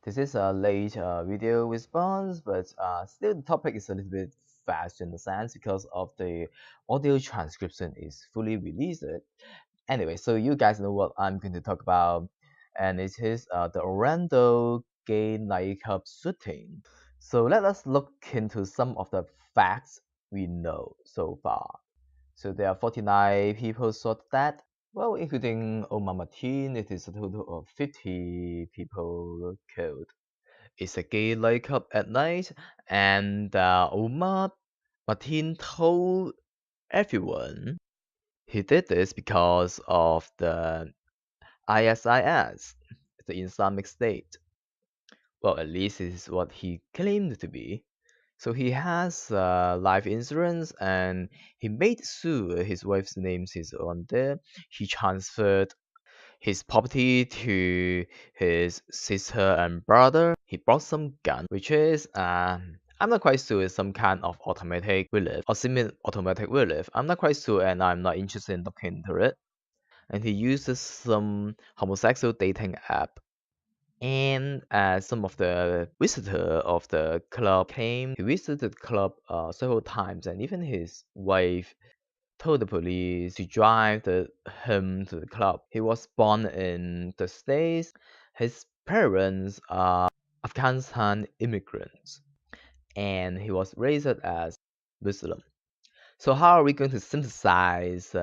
This is a late video response, but still the topic is a little bit fast in the sense because of the audio transcription is fully released. Anyway, so you guys know what I'm going to talk about, and it is the Orlando gay nightclub shooting. So let us look into some of the facts we know so far. So there are 49 people shot dead. Well, including Omar Martin, it is a total of 50 people killed. It's a gay nightclub at night, and Omar Martin told everyone he did this because of the ISIS, the Islamic State. Well, at least this is what he claimed to be. So he has life insurance, and he made sure his wife's name is on there. He transferred his property to his sister and brother. He bought some gun, which is I'm not quite sure it's some kind of automatic relief or semi-automatic relief. I'm not quite sure, and I'm not interested in looking into it. And he uses some homosexual dating app. And some of the visitor of the club came. He visited the club several times, and even his wife told the police to drive him to the club. He was born in the States. His parents are Afghanistan immigrants, and he was raised as Muslim. So how are we going to synthesize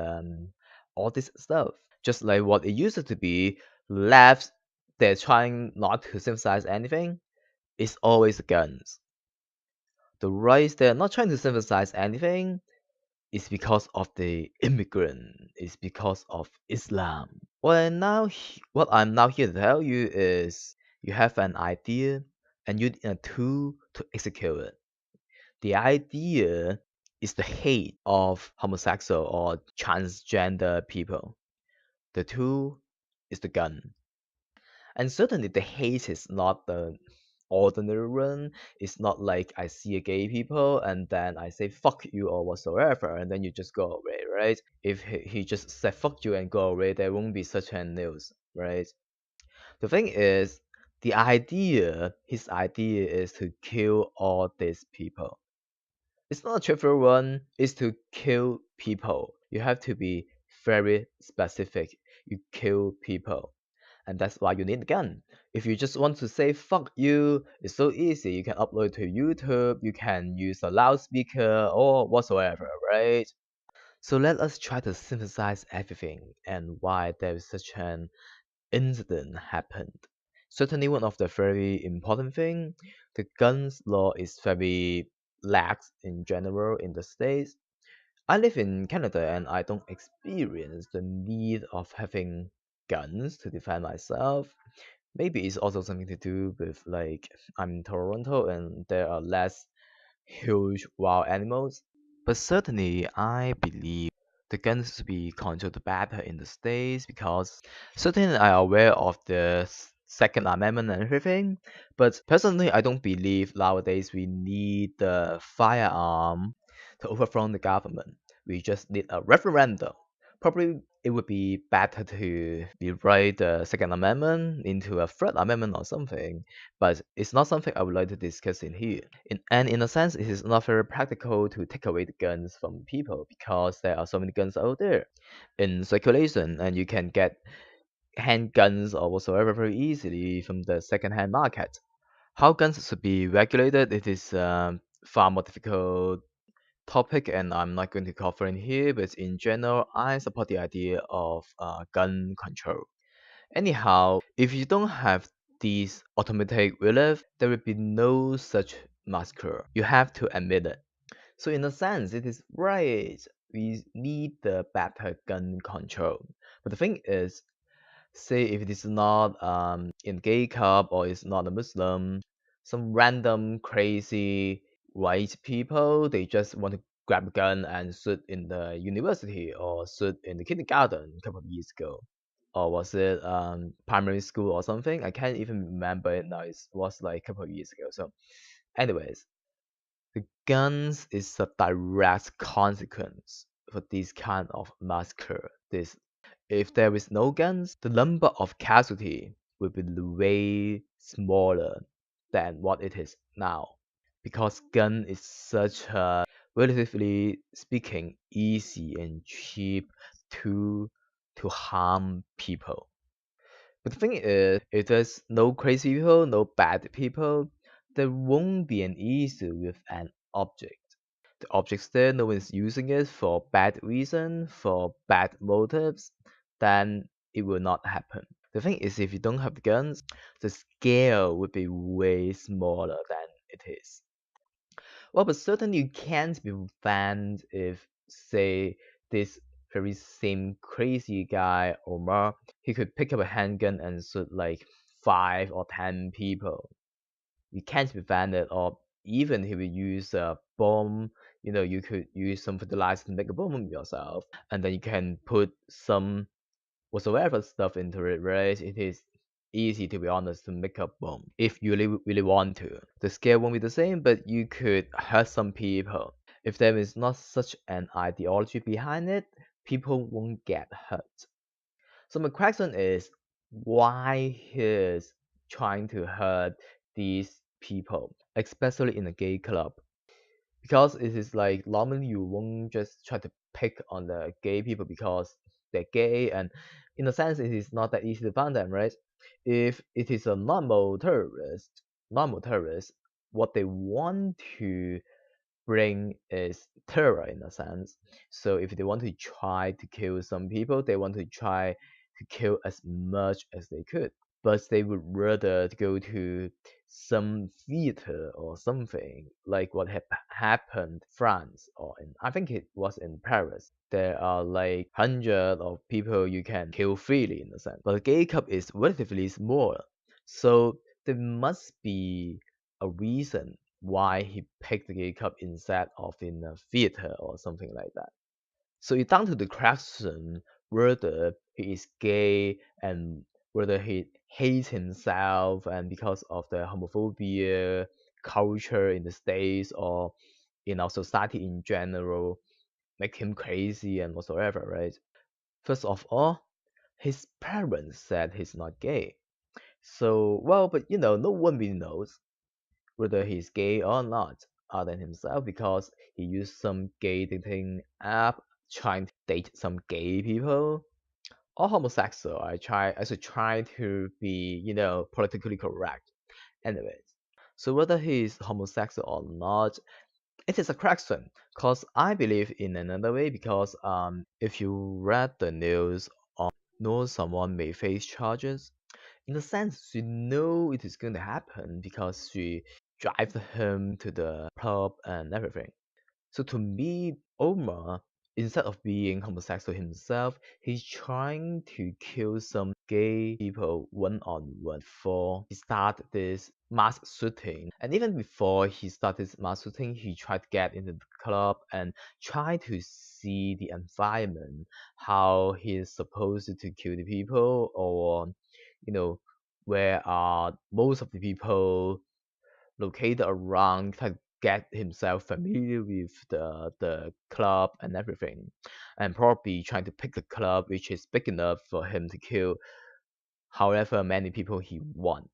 all this stuff? Just like what it used to be, left, they're trying not to synthesize anything. It's always guns. The rights, they're not trying to synthesize anything. It's because of the immigrant. It's because of Islam. What I'm now here to tell you is you have an idea and you need a tool to execute it. The idea is the hate of homosexual or transgender people. The tool is the gun. And certainly the hate is not the ordinary one. It's not like I see a gay people and then I say fuck you or whatsoever and then you just go away, right? If he just said fuck you and go away, there won't be such a news, right? The thing is, his idea is to kill all these people. It's not a trivial one, it's to kill people. You have to be very specific. You kill people. And that's why you need a gun. If you just want to say fuck you, it's so easy. You can upload to YouTube, you can use a loudspeaker or whatsoever, right? So let us try to synthesize everything and why there is such an incident happened. Certainly one of the very important thing, the guns law is very lax in general in the States. I live in Canada and I don't experience the need of having guns to defend myself. Maybe it's also something to do with like I'm in Toronto and there are less huge wild animals. But certainly I believe the guns should be controlled better in the States because certainly I'm aware of the Second Amendment and everything. But personally I don't believe nowadays we need the firearm to overthrow the government. We just need a referendum. Probably it would be better to rewrite the Second Amendment into a Third Amendment or something, but it's not something I would like to discuss in here. In a sense, it is not very practical to take away the guns from people because there are so many guns out there in circulation, and you can get handguns or whatsoever very easily from the second-hand market. How guns should be regulated, it is far more difficult topic and I'm not going to cover in here, but in general, I support the idea of gun control. Anyhow, if you don't have these automatic relief, there will be no such massacre. You have to admit it. So in a sense, it is right. We need the better gun control. But the thing is, say if it is not in gay club or it's not a Muslim, some random crazy white people, they just want to grab a gun and shoot in the university or shoot in the kindergarten a couple of years ago. Or was it primary school or something? I can't even remember it now. It was like a couple of years ago. So, anyways, the guns is a direct consequence for this kind of massacre. This, if there is no guns, the number of casualty will be way smaller than what it is now, because gun is such a relatively speaking easy and cheap to harm people. But the thing is, if there's no crazy people, no bad people, there won't be an issue with an object. The object's there, no one's using it for bad reason, for bad motives, then it will not happen. The thing is, if you don't have the guns, the scale would be way smaller than it is. Well, but certainly you can't be banned if, say, this very same crazy guy, Omar, he could pick up a handgun and shoot like 5 or 10 people. You can't be banned, or even if you use a bomb, you could use some fertilizer to make a bomb yourself, and then you can put some whatsoever stuff into it, right? It is easy, to be honest, to make a bomb if you really want to. The scale won't be the same, but you could hurt some people. If there is not such an ideology behind it, people won't get hurt. So my question is, why he's trying to hurt these people, especially in a gay club? Because it is like normally you won't just try to pick on the gay people because they're gay, and in a sense it is not that easy to find them, right? If it is a normal terrorist, what they want to bring is terror in a sense. So if they want to try to kill some people, they want to try to kill as much as they could, but they would rather go to some theater or something like what happened in France, or I think it was in Paris. There are like hundreds of people you can kill freely in a sense, but the gay club is relatively small, so there must be a reason why he picked the gay club instead of in a theater or something like that. So it's down to the question whether he is gay and whether he hates himself and because of the homophobia culture in the States or in our society in general make him crazy and whatsoever, right? First of all, his parents said he's not gay. So, well, but no one really knows whether he's gay or not, other than himself, because he used some gay dating app trying to date some gay people or homosexual. I should try to be, politically correct. Anyways, so whether he's homosexual or not, it is a question. Cause I believe in another way. Because if you read the news or know someone may face charges, in a sense, she know it is going to happen because she drive him to the pub and everything. So to me, Omar, instead of being homosexual himself, he's trying to kill some gay people one on one before he started this mass shooting. And even before he started this mass shooting, he tried to get into the club and try to see the environment, how he's supposed to kill the people, or you know, where are most of the people located around, try to get himself familiar with the club and everything, and probably trying to pick a club which is big enough for him to kill however many people he want.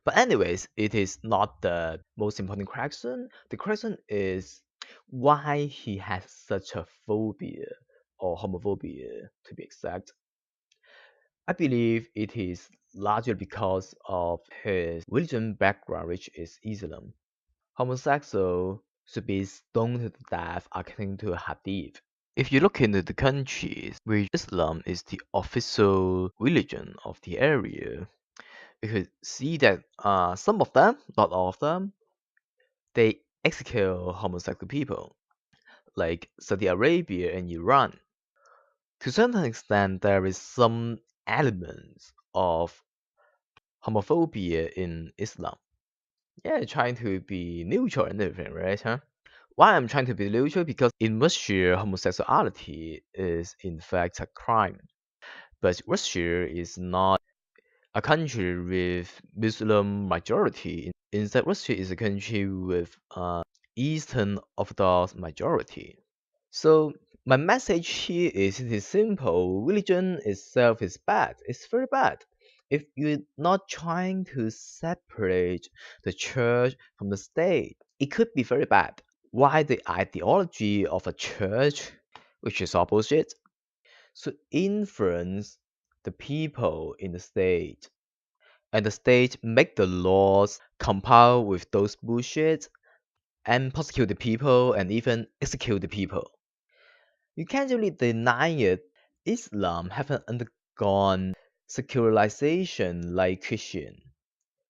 But anyways, it is not the most important question. The question is why he has such a phobia or homophobia to be exact. I believe it is largely because of his religion background, which is Islam. Homosexual should be stoned to death according to a hadith. If you look into the countries where Islam is the official religion of the area, you could see that some of them, not all of them, they execute homosexual people, like Saudi Arabia and Iran. To a certain extent, there is some elements of homophobia in Islam. Yeah, trying to be neutral and everything, right? Huh? Why I'm trying to be neutral? Because in Russia, homosexuality is in fact a crime. But Russia is not a country with Muslim majority. Instead, Russia is a country with Eastern Orthodox majority. So my message here is it is simple. Religion itself is bad. It's very bad. if you're not trying to separate the church from the state, it could be very bad. Why the ideology of a church, which is opposite, should influence the people in the state, and the state make the laws compile with those bullshit and prosecute the people and even execute the people. You can't really deny it. Islam haven't undergone secularization like Christian.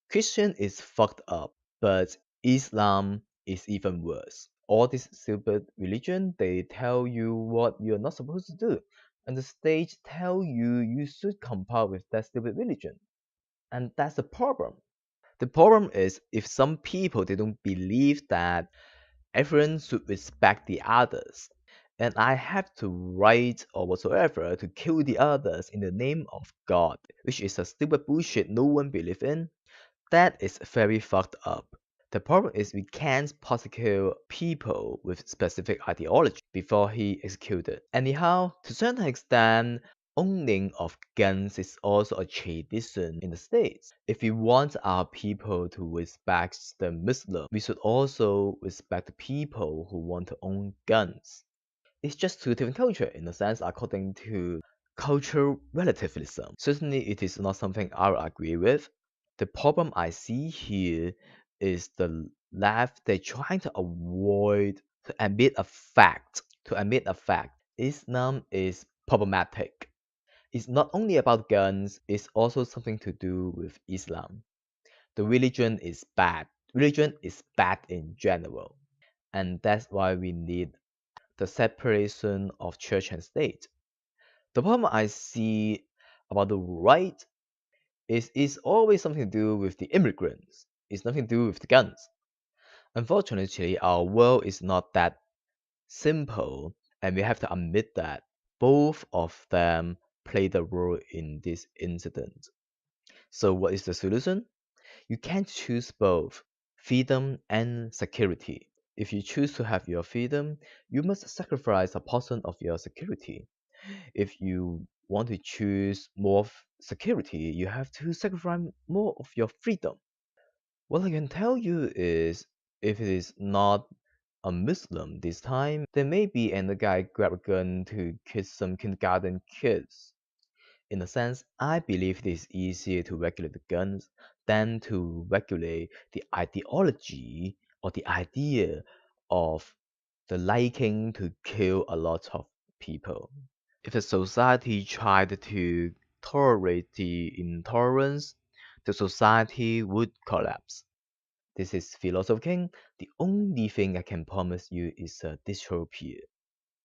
Christian is fucked up, but Islam is even worse. All this stupid religion, they tell you what you're not supposed to do, and the state tell you you should comply with that stupid religion. And that's the problem. The problem is if some people they don't believe that everyone should respect the others, and I have to write or whatsoever to kill the others in the name of God, which is a stupid bullshit no one believes in, that is very fucked up. The problem is we can't prosecute people with specific ideology before he executed. Anyhow, to a certain extent, owning of guns is also a tradition in the States. If we want our people to respect the Muslim, we should also respect the people who want to own guns. It's just two different culture in a sense according to cultural relativism. Certainly it is not something I will agree with. The problem I see here is the left they're trying to avoid to admit a fact. To admit a fact. Islam is problematic. It's not only about guns, it's also something to do with Islam. The religion is bad. Religion is bad in general. And that's why we need the separation of church and state. The problem I see about the right is it's always something to do with the immigrants. It's nothing to do with the guns. Unfortunately, our world is not that simple, and we have to admit that both of them played a role in this incident. So, what is the solution? You can't choose both freedom and security. If you choose to have your freedom, you must sacrifice a portion of your security. If you want to choose more security, you have to sacrifice more of your freedom. What I can tell you is if it is not a Muslim this time, there may be another guy grab a gun to kill some kindergarten kids. In a sense, I believe it is easier to regulate the guns than to regulate the ideology or the idea of the liking to kill a lot of people. If the society tried to tolerate the intolerance, the society would collapse. This is philosophy. The only thing I can promise you is a dystopia.